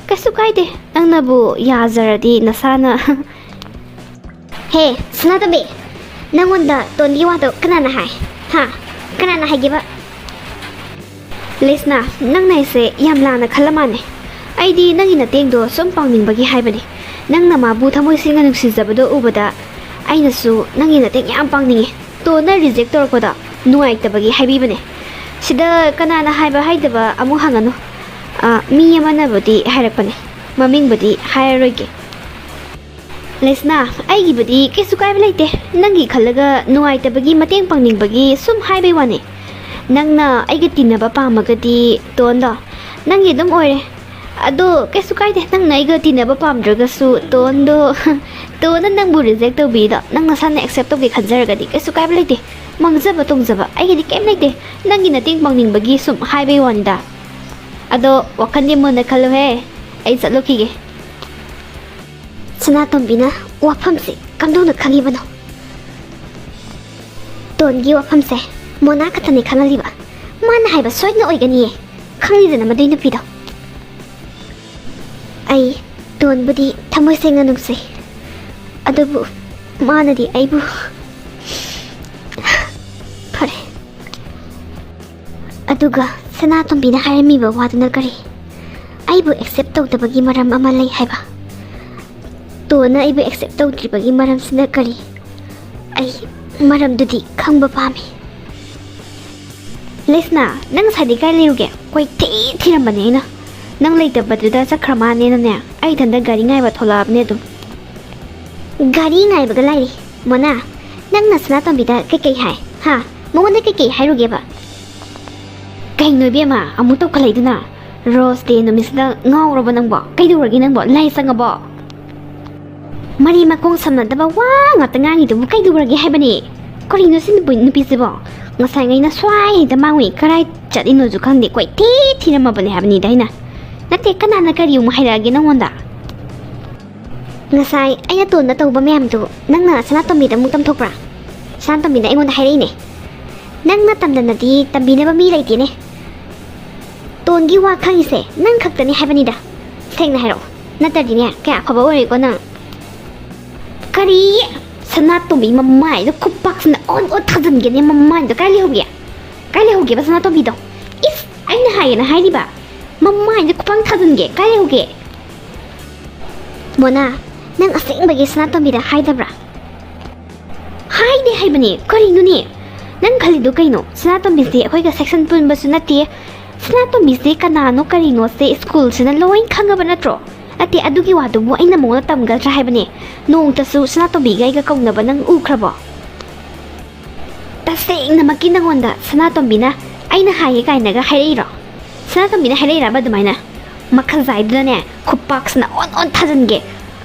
ꯀꯩꯁꯨ ꯀꯥꯏꯗꯦ ꯅꯪꯅꯕꯨ ꯌꯥꯖꯔꯗꯤ ꯅꯁꯥꯅ ꯍꯦ ꯁꯅꯥꯇꯣꯝꯕꯤ ꯅꯪꯉꯣꯟꯗ ꯇꯣꯟꯒꯤ ꯋꯥꯗꯣ ꯀꯅꯥꯅ ꯍꯥꯏ ꯀꯅꯥꯅ ꯍꯥꯏꯒꯦꯕ ꯂꯦꯁꯅꯥ ꯅꯪꯅ ꯑꯩꯁꯦ ꯌꯥꯝ ꯂꯥꯟꯅ ꯈꯜꯂ ꯃꯥꯟꯅꯦ ꯑꯩꯗꯤ ꯅꯪꯒꯤ ꯅꯇꯦꯡꯗꯣ ꯁꯨꯝ ꯄꯥꯡꯅꯤꯡꯕꯒꯤ ꯍꯥꯏꯕꯅꯦ ꯅꯪꯅ ꯃꯥꯕꯨ ꯊꯃꯣꯏ ꯁꯦꯡꯅ ꯅꯨꯡꯁꯤꯖꯕꯗꯣ ꯎꯕꯗ ꯑꯩꯅꯁꯨ ꯅꯪꯒꯤ ꯃꯇꯦꯡ ꯌꯥꯝ ꯄꯥꯡꯅꯤꯡꯉꯦ ꯇꯣꯟꯅ ꯔꯤꯖꯦꯛ ꯇꯧꯔꯛꯄꯗꯣ ꯅꯨꯡꯉꯥꯏꯇꯕꯒꯤ ꯍꯥꯏꯕꯤꯕꯅꯦ ꯁꯤꯗ ꯀꯅꯥꯅ ꯍꯥꯏꯕ ꯍꯥꯏꯗꯕ ꯑꯃꯨꯛ ꯍꯪꯒꯅꯨ ꯃꯤ ꯑꯃꯅꯕꯨꯗꯤ ꯍꯥꯏꯔꯛꯄꯅꯦ ꯃꯃꯤꯡꯕꯨꯗꯤ ꯍꯥꯏꯔꯔꯣꯏꯒꯦ ꯂꯦꯁꯅꯥ ꯑꯩꯒꯤꯕꯨꯗꯤ ꯀꯩꯁꯨ ꯀꯥꯏꯕ ꯂꯩꯇꯦ ꯅꯪꯒꯤ ꯈꯜꯂꯒ ꯅꯨꯡꯉꯥꯏꯇꯕꯒꯤ ꯃꯇꯦꯡ ꯄꯥꯡꯅꯤꯡꯕꯒꯤ ꯁꯨꯝ ꯍꯥꯏꯕꯩ ꯋꯥꯅꯦ ꯅꯪꯅ ꯑꯩꯒ ꯇꯤꯟꯅꯕ ꯄꯥꯝꯃꯒꯗꯤ ꯇꯣꯟꯗꯣ ꯅꯪꯒꯤ ꯑꯗꯨꯝ ꯑꯣꯏꯔꯦ ꯑꯗꯣ ꯀꯩꯁꯨ ꯀꯥꯏꯗꯦ ꯅꯪꯅ ꯑꯩꯒ ꯇꯤꯟꯅꯕ ꯄꯥꯝꯗ꯭ꯔꯒꯁꯨ ꯇꯣꯟꯅ ꯅꯪꯕꯨ ꯔꯤꯖꯦꯛ ꯇꯧꯕꯤꯗꯣ ꯅꯪ ꯅꯁꯥꯅ ꯑꯦꯛꯁꯦꯞ ꯇꯧꯒꯦ ꯈꯟꯖꯔꯒꯗꯤ ꯀꯩꯁꯨ ꯀꯥꯏꯕ ꯂꯩꯇꯦ ꯃꯥꯡꯖꯕ ꯇꯣꯡꯖꯕ ꯑꯩꯒꯤꯗꯤ ꯀꯩꯝ ꯂꯩꯇꯦ ꯅꯪꯒꯤ ꯃꯇꯦꯡ ꯄꯥꯡꯅꯤꯡꯕꯒꯤ ꯁꯨꯝ ꯍꯥꯏꯕꯩ ꯋꯥꯅꯤꯗ ꯑꯗꯣ ꯋꯥꯈꯜꯗꯤ ꯃꯨꯟꯅ ꯈꯜꯂꯨꯍꯦ ꯑꯩ ꯆꯠꯂꯨꯈꯤꯒꯦ ꯁꯅꯥꯇꯣꯝꯕꯤꯅ ꯋꯥꯐꯝꯁꯦ ꯀꯝꯗꯧꯅ ꯈꯪꯉꯤꯕꯅꯣ ꯇꯣꯟꯒꯤ ꯋꯥꯐꯝꯁꯦ ꯃꯣꯅꯥ ꯈꯛꯇꯅꯤ ꯈꯪꯍꯜꯂꯤꯕ ꯃꯥꯅ ꯍꯥꯏꯕ ꯁꯣꯏꯗꯅ ꯑꯣꯏꯒꯅꯤꯌꯦ ꯈꯪꯂꯤꯗꯅ ꯃꯗꯨꯏ ꯅꯨꯄꯤꯗꯣ ꯑꯩ ꯇꯣꯟꯕꯨꯗꯤ ꯊꯃꯣꯏ ꯁꯦꯡꯅ ꯅꯨꯡꯁꯤ ꯑꯗꯨꯕꯨ ꯃꯥꯅꯗꯤ ꯑꯩꯕꯨ ꯐꯔꯦ ꯑꯗꯨꯒ ꯁꯅꯥꯇꯣꯝꯕꯤꯅ ꯍꯥꯏꯔꯝꯃꯤꯕ ꯋꯥꯗꯨꯅ ꯀꯔꯤ ꯑꯩꯕꯨ ꯑꯦꯛꯁꯦꯞ ꯇꯧꯗꯕꯒꯤ ꯃꯔꯝ ꯑꯃ ꯂꯩ ꯍꯥꯏꯕ ꯇꯣꯟꯅ ꯑꯩꯕꯨ ꯑꯦꯛꯁꯦꯞ ꯇꯧꯗ꯭ꯔꯤꯕꯒꯤ ꯃꯔꯝꯁꯤꯅ ꯀꯔꯤ ꯑꯩ ꯃꯔꯝꯗꯨꯗꯤ ꯈꯪꯕ ꯄꯥꯝꯃꯤ ꯂꯩꯁꯅꯥ ꯅꯪ ꯉꯁꯥꯏꯗꯤ ꯀꯥꯏ ꯂꯩꯔꯨꯒꯦ ꯀꯣꯏꯊꯤ ꯊꯤꯔꯝꯕꯅꯦ ꯑꯩꯅ ꯅꯪ ꯂꯩꯇꯕꯗꯨꯗ ꯆꯠꯈ꯭ꯔ ꯃꯥꯅꯦꯅꯅꯦ ꯑꯩ ꯏꯊꯟꯇ ꯒꯥꯔꯤ ꯉꯥꯏꯕ ꯊꯣꯛꯂꯛꯑꯕꯅꯦ ꯑꯗꯨꯝ ꯒꯥꯔꯤ ꯉꯥꯏꯕꯒ ꯂꯥꯏꯔꯤ ꯃꯣꯅꯥ ꯅꯪꯅ ꯁꯅꯥꯇꯣꯝꯕꯤꯗ ꯀꯩꯀꯩ ꯍꯥꯏ ꯍꯥ ꯃꯉꯣꯟꯗ ꯀꯩꯀꯩ ꯍꯥꯏꯔꯨꯒꯦꯕ ꯀꯩꯅꯣ ꯏꯕꯦꯝꯃ ꯑꯃꯨꯛ ꯇꯧꯈꯠꯂꯛꯏꯗꯨꯅ ꯔꯣꯁ ꯗꯦ ꯅꯨꯃꯤꯠꯁꯤꯗ ꯉꯥꯎꯔꯕ ꯅꯪꯕꯣ ꯀꯩꯗꯧꯔꯒꯦ ꯅꯪꯕꯣ ꯂꯥꯏ ꯆꯪꯉꯕꯣ ꯃꯔꯤ ꯃꯈꯣꯡ ꯁꯝꯅꯗꯕ ꯋꯥ ꯉꯥꯛꯇ ꯉꯥꯡꯉꯤꯗꯨꯕꯨ ꯀꯩꯗꯧꯔꯒꯦ ꯍꯥꯏꯕꯅꯤ ꯀꯔꯤꯅꯣ ꯁꯤ ꯅꯨꯄꯤꯁꯤꯕꯣ ꯉꯁꯥꯏꯉꯩꯅ ꯁ꯭ꯋꯥꯏ ꯍꯦꯛꯇ ꯃꯥꯡꯉꯨꯏ ꯀꯔꯥꯏ ꯆꯠꯂꯤꯅꯣꯁꯨ ꯈꯪꯗꯦ ꯀꯣꯏꯊꯤ ꯊꯤꯔꯝꯃꯕꯅꯦ ꯍꯥꯏꯕꯅꯤꯗ ꯑꯩꯅ ꯅꯠꯇꯦ ꯀꯅꯥꯅ ꯀꯔꯤ ꯑꯃꯨꯛ ꯍꯥꯏꯔꯛꯑꯒꯦ ꯅꯪꯉꯣꯟꯗ ꯉꯁꯥꯏ ꯑꯩꯅ ꯇꯣꯟꯅ ꯇꯧꯕ ꯃꯌꯥꯝꯗꯨ ꯅꯪꯅ ꯁꯅꯥꯇꯣꯝꯕꯤꯗ ꯑꯃꯨꯛ ꯇꯝꯊꯣꯛꯄ꯭ꯔꯥ ꯁꯅꯥꯇꯣꯝꯕꯤꯅ ꯑꯩꯉꯣꯟꯗ ꯍꯥꯏꯔꯛꯏꯅꯦ ꯅꯪꯅ ꯇꯝꯗꯅꯗꯤ ꯇꯝꯕꯤꯅꯕ ꯃꯤ ꯂꯩꯇꯦꯅꯦ ꯇꯣꯟꯒꯤ ꯋꯥ ꯈꯪꯉꯤꯁꯦ ꯅꯪ ꯈꯛꯇꯅꯤ ꯍꯥꯏꯕꯅꯤꯗ ꯁꯦꯡꯅ ꯍꯥꯏꯔꯛꯑꯣ ꯅꯠꯇ꯭ꯔꯗꯤꯅꯦ ꯀꯌꯥ ꯑꯐꯕ ꯑꯣꯏꯔꯦꯀꯣ ꯅꯪ ꯀꯔꯤ ꯁꯅꯥꯇꯣꯝꯕꯤ ꯃꯃꯥꯏꯗꯣ ꯈꯨꯄꯥꯛꯁꯤꯅ ꯑꯣꯟ ꯊꯥꯖꯤꯟꯒꯦꯅꯦ ꯃꯃꯥꯏꯗꯣ ꯀꯥꯏ ꯂꯩꯍꯧꯒꯦꯕ ꯁꯅꯥꯇꯣꯝꯕꯤꯗꯣ ꯏꯁ ꯑꯩꯅ ꯍꯥꯏꯌꯦꯅ ꯍꯥꯏꯔꯤꯕ ꯃꯃꯥꯏꯗꯣ ꯈꯨꯄꯥꯛ ꯊꯥꯖꯤꯟꯒꯦ ꯀꯥꯏ ꯂꯩꯍꯧꯒꯦ ꯃꯣꯅꯥ ꯅꯪ ꯑꯁꯦꯡꯕꯒꯤ ꯁꯅꯥꯇꯣꯝꯕꯤꯗ ꯍꯥꯏꯗꯕ꯭ꯔꯥ ꯍꯥꯏꯗꯦ ꯍꯥꯏꯕꯅꯦ ꯀꯔꯤꯅꯣꯅꯦ ꯅꯪ ꯈꯜꯂꯤꯗꯣ ꯀꯩꯅꯣ ꯁꯅꯥꯇꯣꯝꯕꯤꯁꯦ ꯑꯩꯈꯣꯏꯒ ꯁꯦꯛꯁꯟ ꯄꯨꯟꯕꯁꯨ ꯅꯠꯇꯦ ꯁꯅꯥꯇꯣꯝꯕꯤꯁꯦ ꯀꯅꯥꯅꯣ ꯀꯔꯤꯅꯣꯁꯦ ꯁ꯭ꯀꯨꯜꯁꯤꯅ ꯂꯣꯏ ꯈꯪꯉꯕ ꯅꯠꯇ꯭ꯔꯣ ꯅꯠꯇꯦ ꯑꯗꯨꯒꯤ ꯋꯥꯗꯨꯕꯨ ꯑꯩꯅ ꯃꯉꯣꯟꯗ ꯇꯝꯒꯗ꯭ꯔꯥ ꯍꯥꯏꯕꯅꯦ ꯅꯣꯡꯇꯁꯨ ꯁꯅꯥꯇꯣꯝꯕꯤꯒ ꯑꯩꯒ ꯀꯧꯅꯕ ꯅꯪ ꯎꯈ꯭ꯔꯕꯣ ꯇꯁꯦꯡꯅꯃꯛꯀꯤ ꯅꯪꯉꯣꯟꯗ ꯁꯅꯥꯇꯣꯝꯕꯤꯅ ꯑꯩꯅ ꯍꯥꯏꯌꯦ ꯀꯥꯏꯅꯒ ꯍꯥꯏꯔꯛꯏꯔꯣ ꯁꯅꯥꯇꯣꯝꯕꯤꯅ ꯍꯥꯏꯔꯛꯏꯔꯕ ꯑꯗꯨꯃꯥꯏꯅ ꯃꯈꯜꯖꯥꯏꯗꯨꯗꯅꯦ ꯈꯨꯄꯥꯛꯁꯤꯅ ꯑꯣꯟ ꯊꯥꯖꯤꯟꯒꯦ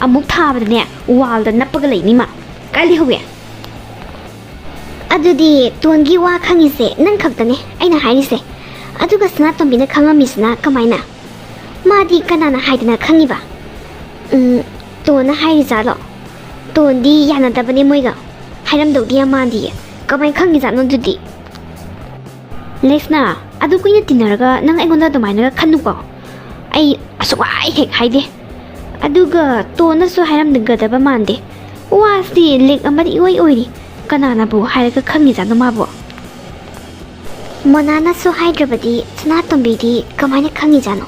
ꯑꯃꯨꯛ ꯊꯥꯕꯗꯅꯦ ꯋꯥꯜꯗ ꯅꯞꯄꯒ ꯂꯩꯅꯤ ꯃꯥ ꯀꯥꯏ ꯂꯩꯍꯧꯒꯦ ꯑꯗꯨꯗꯤ ꯇꯣꯟꯒꯤ ꯋꯥ ꯈꯪꯉꯤꯁꯦ ꯅꯪ ꯈꯛꯇꯅꯦ ꯑꯩꯅ ꯍꯥꯏꯔꯤꯁꯦ ꯑꯗꯨꯒ ꯁꯅꯥꯇꯣꯝꯕꯤꯅ ꯈꯪꯉꯝꯃꯤꯁꯤꯅ ꯀꯃꯥꯏꯅ ꯃꯥꯗꯤ ꯀꯅꯥꯅ ꯍꯥꯏꯗꯅ ꯈꯪꯉꯤꯕ ꯇꯣꯟꯅ ꯍꯥꯏꯔꯤꯖꯥꯠꯂꯣ ꯇꯣꯟꯗꯤ ꯌꯥꯅꯗꯕꯅꯦ ꯃꯣꯏꯒ ꯍꯥꯏꯔꯝꯗꯧꯗꯤ ꯌꯥꯝ ꯃꯥꯟꯗꯤꯌꯦ ꯀꯃꯥꯏꯅ ꯈꯪꯉꯤꯖꯥꯠꯅꯣ ꯑꯗꯨꯗꯤ ꯂꯦꯛꯁꯅꯥ ꯑꯗꯨ ꯀꯨꯏꯅ ꯇꯤꯟꯅꯔꯒ ꯅꯪ ꯑꯩꯉꯣꯟꯗ ꯑꯗꯨꯃꯥꯏꯅꯒ ꯈꯟꯅꯨꯀꯣ ꯑꯩ ꯑꯁꯨꯛꯋꯥꯏ ꯍꯦꯛ ꯍꯥꯏꯗꯦ ꯑꯗꯨꯒ ꯇꯣꯟꯅꯁꯨ ꯍꯥꯏꯔꯝꯒꯗꯕ ꯃꯥꯟꯗꯦ ꯋꯥꯁꯤ ꯂꯦꯛ ꯑꯃꯗꯤ ꯏꯑꯣꯏ ꯑꯣꯏꯔꯤ ꯀꯅꯥꯅꯕꯨ ꯍꯥꯏꯔꯒ ꯈꯪꯉꯤꯖꯥꯠꯅꯣ ꯃꯥꯕꯨ ꯃꯣꯅꯥꯅꯁꯨ ꯍꯥꯏꯗ꯭ꯔꯕꯗꯤ ꯁꯅꯥꯇꯣꯝꯕꯤꯗꯤ ꯀꯃꯥꯏꯅ ꯈꯪꯉꯤꯖꯥꯠꯅꯣ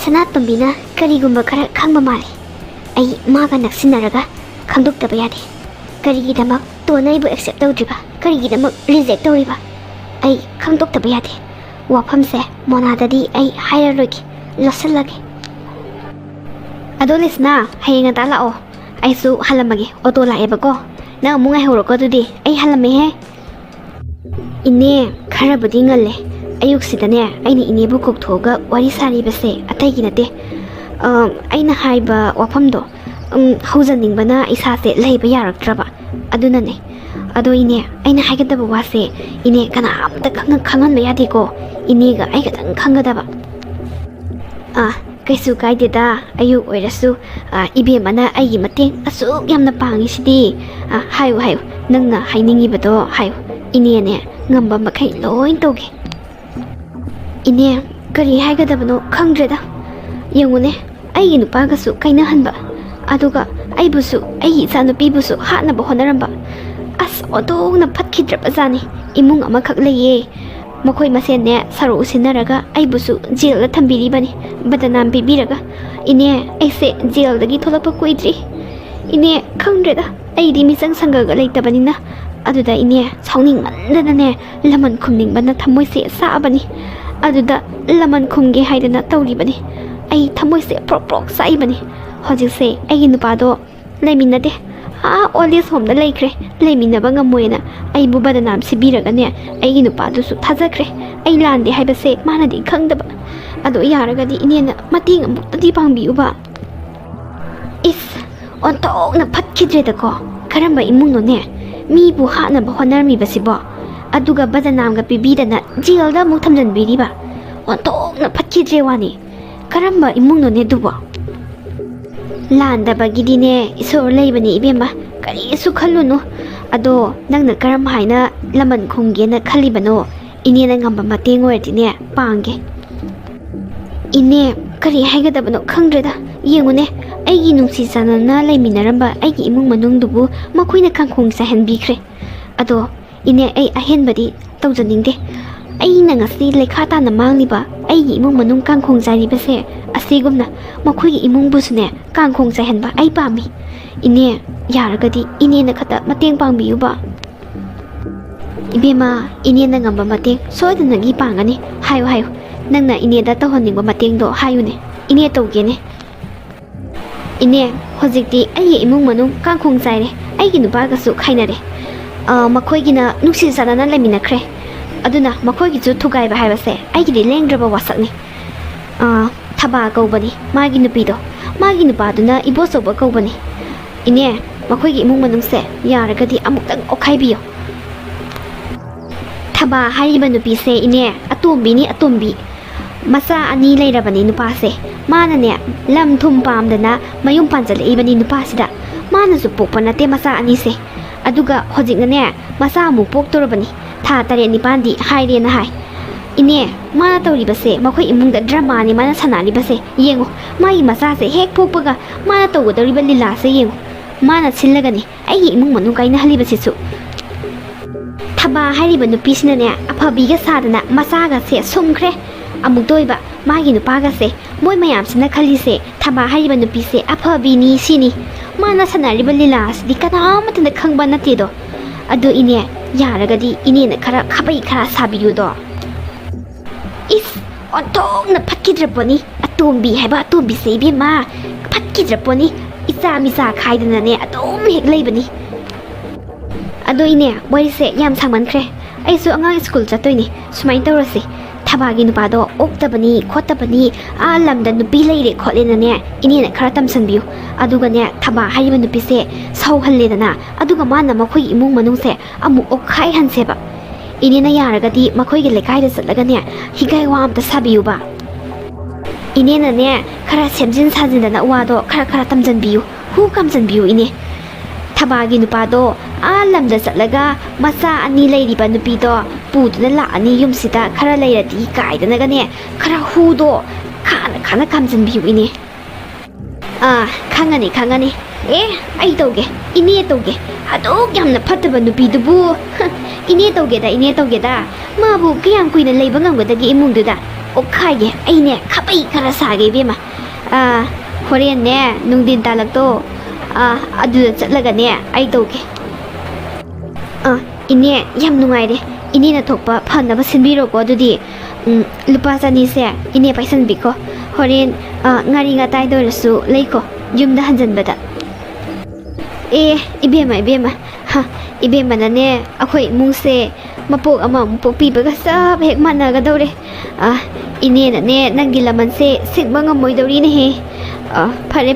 ꯁꯅꯥꯇꯣꯝꯕꯤꯅ ꯀꯔꯤꯒꯨꯝꯕ ꯈꯔ ꯈꯪꯕ ꯃꯥꯜꯂꯤ ꯑꯩ ꯃꯥꯒ ꯅꯛꯁꯤꯟꯅꯔꯒ ꯈꯪꯗꯣꯛꯇꯕ ꯌꯥꯗꯦ ꯀꯔꯤꯒꯤꯗꯃꯛ ꯇꯣꯟꯅ ꯑꯩꯕꯨ ꯑꯦꯛꯁꯦꯞ ꯇꯧꯗ꯭ꯔꯤꯕ ꯀꯔꯤꯒꯤꯗꯃꯛ ꯔꯤꯖꯦꯛ ꯇꯧꯔꯤꯕ ꯑꯩ ꯈꯪꯗꯣꯛꯇꯕ ꯌꯥꯗꯦ ꯋꯥꯐꯝꯁꯦ ꯃꯣꯅꯥꯗꯗꯤ ꯑꯩ ꯍꯥꯏꯔꯔꯣꯏꯒꯦ ꯂꯣꯠꯁꯤꯜꯂꯒꯦ ꯑꯗꯣ ꯂꯤꯁꯅꯥ ꯍꯌꯦꯡ ꯉꯟꯇꯥ ꯂꯥꯛꯑꯣ ꯑꯩꯁꯨ ꯍꯜꯂꯝꯃꯒꯦ ꯑꯣꯇꯣ ꯂꯥꯛꯑꯦꯕꯀꯣ ꯅꯪ ꯑꯃꯨꯛ ꯉꯥꯏꯍꯧꯔꯣꯀꯣ ꯑꯗꯨꯗꯤ ꯑꯩ ꯍꯜꯂꯝꯃꯦꯍꯦ ꯏꯅꯦ ꯈꯔꯕꯨꯗꯤ ꯉꯜꯂꯦ ꯑꯌꯨꯛꯁꯤꯗꯅꯦ ꯑꯩꯅ ꯏꯅꯦꯕꯨ ꯀꯧꯊꯣꯛꯑꯒ ꯋꯥꯔꯤ ꯁꯥꯔꯤꯕꯁꯦ ꯑꯇꯩꯒꯤ ꯅꯠꯇꯦ ꯑꯩꯅ ꯍꯥꯏꯕ ꯋꯥꯐꯝꯗꯣ ꯍꯧꯖꯅꯤꯡꯕꯅ ꯏꯁꯥꯁꯦ ꯂꯩꯕ ꯌꯥꯔꯛꯇ꯭ꯔꯕ ꯑꯗꯨꯅꯅꯦ ꯑꯗꯣ ꯏꯅꯦ ꯑꯩꯅ ꯍꯥꯏꯒꯗꯕ ꯋꯥꯁꯦ ꯏꯅꯦ ꯀꯅꯥꯝꯇ ꯈꯪꯍꯟꯕ ꯌꯥꯗꯦꯀோ ꯏꯅꯦꯒ ꯑꯩ ꯈꯛꯇꯪ ꯈꯪꯒꯗꯕ ꯀꯩꯁꯨ ꯀꯥꯏꯗꯦꯗ ꯑꯌꯨꯛ ꯑꯣꯏꯔꯁꯨ ꯏꯕꯦꯝꯃꯅ ꯑꯩꯒꯤ ꯃꯇꯦꯡ ꯑꯁꯨꯛ ꯌꯥꯝꯅ ꯄꯥꯡꯉꯤꯁꯤꯗꯤ ꯍꯥꯏꯌꯨ ꯅꯪꯅ ꯍꯥꯏꯅꯤꯡꯉꯤꯕꯗꯣ ꯍꯥꯏꯌꯨ ꯏꯅꯦꯅꯦ ꯉꯝꯕ ꯃꯈꯩ ꯂꯣꯏ ꯇꯧꯒꯦ ꯏꯅꯦ ꯀꯔꯤ ꯍꯥꯏꯒꯗꯕꯅꯣ ꯈꯪꯗ꯭ꯔꯦꯗ ꯌꯦꯡꯉꯨꯅꯦ ꯑꯩꯒꯤ ꯅꯨꯄꯥꯒꯁꯨ ꯀꯥꯏꯅꯍꯟꯕ ꯑꯗꯨꯒ ꯑꯩꯕꯨꯁꯨ ꯑꯩꯒꯤ ꯏꯆꯥꯅꯨꯄꯤꯕꯨꯁꯨ ꯍꯥꯠꯅꯕ ꯍꯣꯠꯅꯔꯝꯕ ꯑꯁ ꯑꯣꯟꯊꯣꯛꯅ ꯐꯠꯈꯤꯗ꯭ꯔꯕꯖꯥꯠꯅꯤꯏꯃꯨꯡ ꯑꯃꯈꯛ ꯂꯩꯌꯦ ꯃꯈꯣꯏ ꯃꯁꯦꯟꯅꯦ ꯁꯔꯨ ꯁꯤꯟꯅꯔꯒ ꯑꯩꯕꯨꯁꯨ ꯖꯦꯜꯗ ꯊꯝꯕꯤꯔꯤꯕꯅꯤ ꯕꯗꯅꯥꯝ ꯄꯤꯕꯤꯔꯒ ꯏꯅꯦ ꯑꯩꯁꯦ ꯖꯦꯜꯗꯒꯤ ꯊꯣꯛꯂꯛꯄ ꯀꯨꯏꯗ꯭ꯔꯤ ꯏꯅꯦ ꯈꯪꯗ꯭ꯔꯦꯗ ꯑꯩꯗꯤ ꯃꯤꯆꯪ ꯁꯪꯒꯒ ꯂꯩꯇꯕꯅꯤꯅ ꯑꯗꯨꯗ ꯏꯅꯦ ꯁꯥꯎꯅꯤꯡꯃꯟꯗꯅꯅꯦ ꯂꯃꯟ ꯈꯨꯝꯅꯤꯡꯕꯅ ꯊꯃꯣꯏꯁꯦ ꯁꯥꯛꯑꯕꯅꯤ ꯑꯗꯨꯗ ꯂꯃꯟ ꯈꯨꯝꯒꯦ ꯍꯥꯏꯗꯅ ꯇꯧꯔꯤꯕꯅꯤ ꯑꯩ ꯊꯃꯣꯏꯁꯦ ꯄ꯭ꯔꯣꯛ ꯆꯥꯛꯏꯕꯅꯤ ꯍꯧꯖꯤꯛꯁꯦ ꯑꯩꯒꯤ ꯅꯨꯄꯥꯗꯣ ꯂꯩꯃꯤꯟꯅꯗꯦ ꯑꯣꯜ ꯑꯦꯖ ꯍꯣꯝꯗ ꯂꯩꯈ꯭ꯔꯦ ꯂꯩꯃꯤꯟꯅꯕ ꯉꯝꯃꯣꯏꯅ ꯑꯩꯕꯨ ꯕꯗꯅꯥꯝ ꯁꯤꯕꯤꯔꯒꯅꯦ ꯑꯩꯒꯤ ꯅꯨꯄꯥꯗꯨꯁꯨ ꯊꯥꯖꯈ꯭ರೆ ꯑꯩ ꯂꯥꯟꯗꯦ ꯍꯥꯏꯕꯁꯦ ꯃꯥꯅꯗꯤ ꯈꯪꯗꯕ ꯑꯗꯣ ꯌꯥꯔꯒꯗꯤ ꯏꯅꯦꯅ ꯃꯇꯦꯡ ꯑꯃꯨꯛꯇꯗꯤ ꯄꯥꯡꯕꯤꯌꯨꯕ ꯏꯁ ꯑꯣꯟꯊꯣꯛꯅ ꯐꯠꯈꯤꯗ꯭ꯔꯦꯗꯀꯣ ꯀꯔꯝꯕ ꯏꯃꯨꯡꯅꯣꯅꯦ ꯃꯤꯕꯨ ꯍꯥꯠꯅꯕ ꯍꯣꯠꯅꯔꯝꯃꯤꯕꯁꯤꯕꯣ ꯑꯗꯨꯒ ꯕꯗꯅꯥꯝꯒ ꯄꯤꯕꯤꯗꯅ ꯖꯦꯜꯗ ꯑꯃꯨꯛ ꯊꯝꯖꯤꯟꯕꯤꯔꯤꯕ ꯑꯣꯟꯊꯣꯛꯅ ꯐꯠꯈꯤꯗ꯭ꯔꯦ ꯋꯥꯅꯤ ꯀꯔꯝꯕ ꯏꯃꯨꯡꯅꯣꯅꯦ ꯑꯗꯨꯕꯣ ꯂꯥꯟꯗꯕꯒꯤꯗꯤꯅꯦ ꯏꯁꯣꯔ ꯂꯩꯕꯅꯤ ꯏꯕꯦꯝꯃ ꯀꯔꯤꯁꯨ ꯈꯜꯂꯨꯅꯨ ꯑꯗꯣ ꯅꯪꯅ ꯀꯔꯝ ꯍꯥꯏꯅ ꯂꯃꯟ ꯈꯨꯝꯒꯦꯅ ꯈꯜꯂꯤꯕꯅꯣ ꯏꯅꯦꯅ ꯉꯝꯕ ꯃꯇꯦꯡ ꯑꯣꯏꯔꯗꯤꯅꯦ ꯄꯥꯡꯒꯦ ꯏꯅꯦ ꯀꯔꯤ ꯍꯥꯏꯒꯗꯕꯅꯣ ꯈꯪꯗ꯭ꯔꯦꯗ ꯌꯦꯡꯉꯨꯅꯦ ꯑꯩꯒꯤ ꯅꯨꯡꯁꯤ ꯆꯥꯟꯅꯅ ꯂꯩꯃꯤꯟꯅꯔꯝꯕ ꯑꯩꯒꯤ ꯏꯃꯨꯡ ꯃꯅꯨꯡꯗꯨꯕꯨ ꯃꯈꯣꯏꯅ ꯀꯥꯡꯈꯣꯡ ꯆꯥꯏꯍꯟꯕꯤꯈ꯭ꯔꯦ ꯑꯗꯣ ꯏꯅꯦ ꯑꯩ ꯑꯍꯦꯟꯕꯗꯤ ꯇꯧꯖꯅꯤꯡꯗꯦ ꯑꯩꯅ ꯉꯁꯤ ꯂꯩꯈꯥ ꯇꯥꯅ ꯃꯥꯡꯂꯤꯕ ꯑꯩꯒꯤ ꯏꯃꯨꯡ ꯃꯅꯨꯡ ꯀꯥꯡꯈꯣꯡ ꯆꯥꯏꯔꯤꯕꯁꯦ ꯑꯁꯤꯒꯨꯝꯅ ꯃꯈꯣꯏꯒꯤ ꯏꯃꯨꯡꯕꯨꯁꯨꯅꯦ ꯀꯥꯡꯈꯣꯡ ꯆꯥꯏꯍꯟꯕ ꯑꯩ ꯄꯥꯝꯃꯤ ꯏꯅꯦ ꯌꯥꯔꯒꯗꯤ ꯏꯅꯦꯅ ꯈꯛꯇ ꯃꯇꯦꯡ ꯄꯥꯡꯕꯤꯌꯨꯕ 이베마 이니에나 ngamba mateng soidnagi pangani hayo hayo nangna ineda tawhoningba matengdo hayune ine tawgene ine hojikti ai imung manung kangkhong chaire aigi nupa gasu khainare makhoi gina nungsi sanana leminakhre aduna makhoi gi chu thugai ba haibase aigi di lengdraba wasakni thaba kaubani magi nupido magi nupa duna ibosoba kaubani ine makhoi gi imung manung se yaragadi amuktang okhaibiyo thaba hariba nupi se ine atombi ni atombi masa ani leirabani nupa se mana ne lam thum pam dana mayum panjal ibani nupa sida mana su pokpa nate masa ani se aduga hojik na ne masa mu pok torabani tha tare ni pandi haire na hai ine mana tawri base makhoi imung da drama ni mana sanali base yengo mai masa se hek pokpaga mana tawdari ba lila se yengo mana chillagani ai imung manu kaina hali base su thaba hariba nupi sinane aphabiga sadana masaga se sumkhre amuk doiba magi nupaga se moi mayam sina khali se thaba hariba nupi se aphabi ni sini mana sanariba lilas di kana matana khangba nate do adu ine yaragadi ine na khara khabai khara sabiyu do is ontong na phatkidraponi atombi haiba atombi se bi ma phatkidraponi isa misa khaidana ne atom hek leibani ado ine boise yam sangmankhre aisu angang school chatoini sumai tawrasi thabagi nupado oktabani khotabani a lamda nupi leire kholena ne ine na khara tamsanbiu aduga ne thaba haiba nupi se sauhalledana aduga mana makhoi imung manung se amu okhai hanseba ine na yaragadi makhoi ge lekai da chatlaga ne higai wa amta sabiu ba ine na ne khara semjin sajindana wado khara khara tamjanbiu hu kamjanbiu ine thabagi nupado alamda chatlaga masa ani leiriba nupido puduna la ani yumsida khara leiradi kaidana gane khara hudo khana khana kamjanbiu ine khangani ai toge ine toge adok yamna phattaba nupidubu ine toge da mabu kiyam kuina leiba ngamgadagi imungduda okhaige aine khabai khara sage bema horen ne nungdin talakto aduda chatlaga ne ai toge ine yam nungaire ine na thokpa phanaba sinbiro ko adudi lupa chani se ine paisan biko horen ngari nga tai dorasu leiko yumda hanjanbada ibema ha ibema na ne akhoi mungse mapok ama mupokpi baga sab hek managa dore ine na ne nangi laman se sikba ngamoi dori ne he phare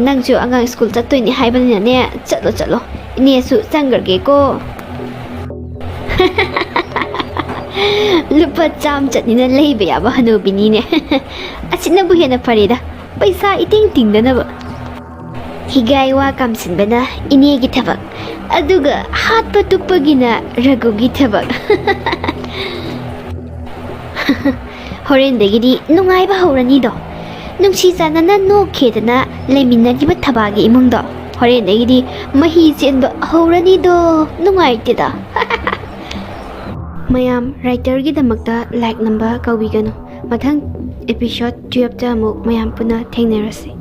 nangju angang school chatoi ni haibani ne chalo ine su changarge ko lupa cham chatnina leiba yaba hanubini ne asina bu hena farida paisa iting tingdana ba higai wa kamsinbana ine gi thabak aduga hatpa tupagina ragu gi thabak horen degidi nungai ba horani do nungsi janana no khedana leminagi ba thabagi imung do horen degidi mahi chenba horani do nungai tida mayam writer gi damakta like number kawigano mathang episode 12 ta amuk mayam puna thengnarasi